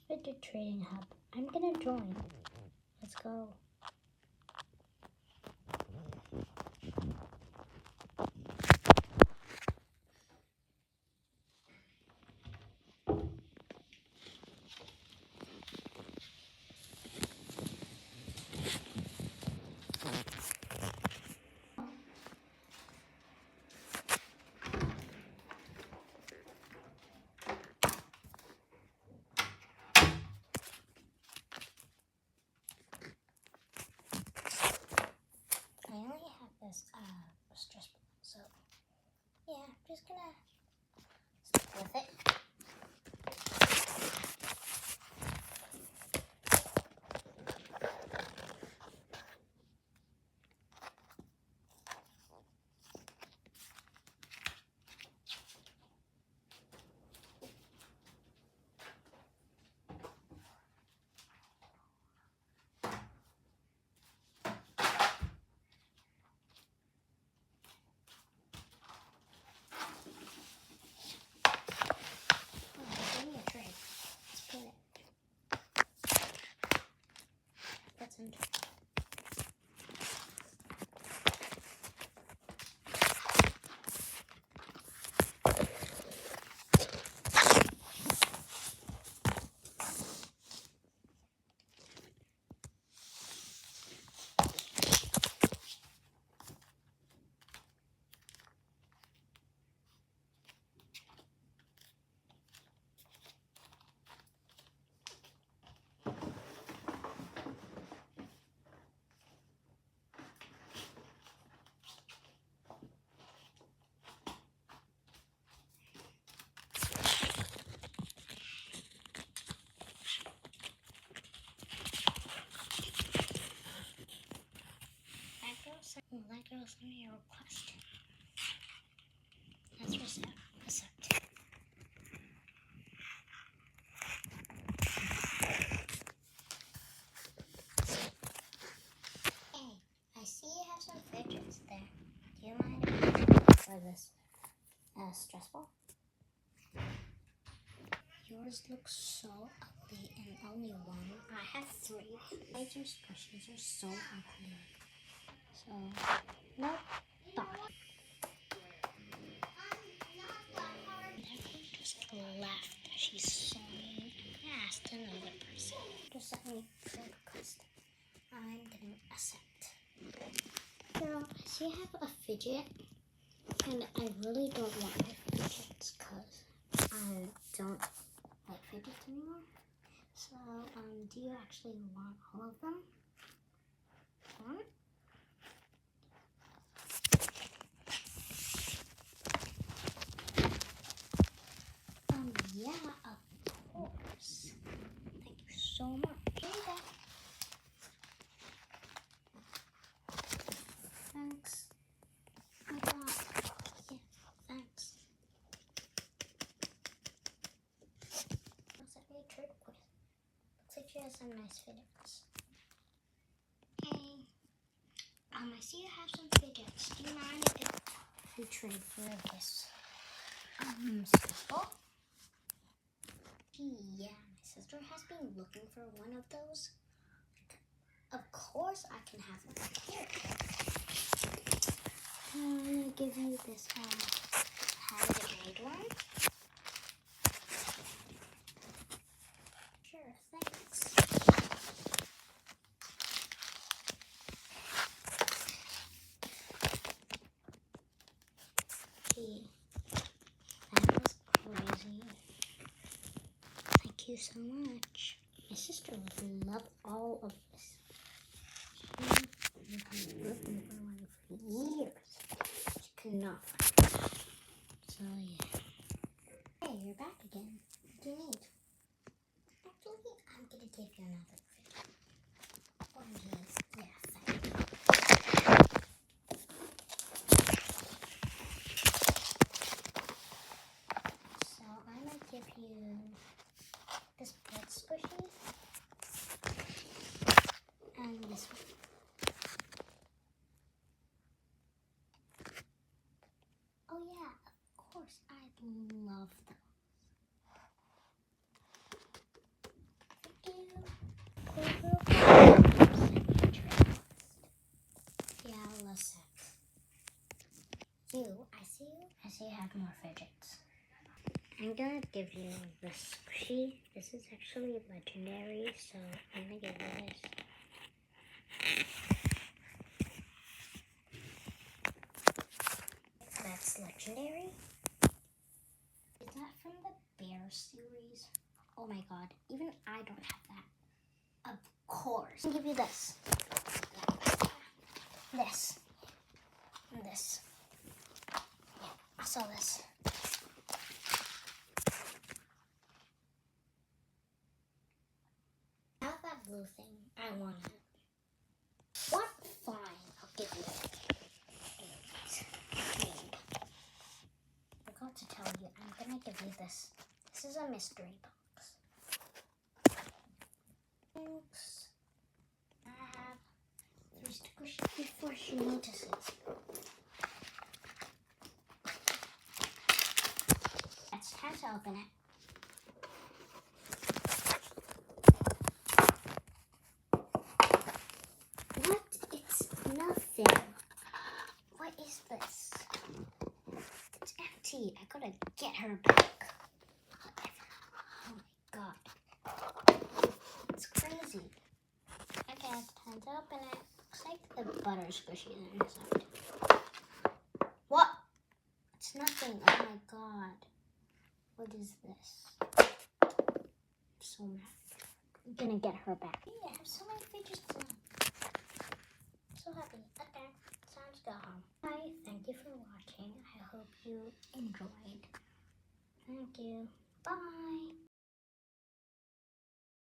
Fidget Trading Hub. I'm gonna join. Let's go. I only have this stress ball, so yeah, I'm just gonna stick with it. That's interesting. That girl sent me a request. That's accept. Hey, I see you have some fidgets there. Do you mind for this stress ball? Yours looks so ugly and only one. I have 3. Laser squishies are so ugly. So, no thought. Everyone just left. She's so mean. I asked another person. Just sent me a request. I'm gonna accept. Girl, I see I have a fidget, and I really don't want my fidgets because I don't like fidgets anymore. So, do you actually want all of them? Want? Yeah, of course. Thank you so much. Thanks. Yeah, thanks. Looks like we trade with. Looks like she has some nice fidgets. Hey, I see you have some fidgets. Do you mind if we trade for this stressball? Yeah, my sister has been looking for one of those. Of course I can have one. Here. I'm gonna give you this handmade one. Sure, thanks. Gee, that was crazy. Thank you so much. My sister would love all of this. She's been looking for one for years. She could not find it. So yeah. Hey, you're back again. What do you need? Actually, I'm gonna give you another fidget. Oh yeah, thank you. So I'm gonna give you this blood squishy and this one. Oh yeah, of course, I love those. Yeah, let's set. I see you. I see you have more fidgets. I'm gonna give you the squishy. This is actually legendary, so I'm gonna give you this. That's legendary. Is that from the Bear series? Oh my god, even I don't have that. Of course. I'll give you this. This. And this. Yeah, I saw this. I have that blue thing. I want it. What? Fine, I'll give you it. I forgot to tell you, I'm gonna give you this. This is a mystery box. Thanks. I have 3 stickers before she notices. It's time to open it. What? It's nothing. What is this? It's empty. I gotta get her back. Oh my god. It's crazy. Okay, it's time to open it. Looks like the butter squishy is inside. What? It's nothing. Oh my god. What is this? I'm so mad. I'm gonna get her back. Yeah, I have so many fidgets left. I'm so happy. Okay, time to go home. Hi, thank you for watching. I hope you enjoyed. Thank you. Bye.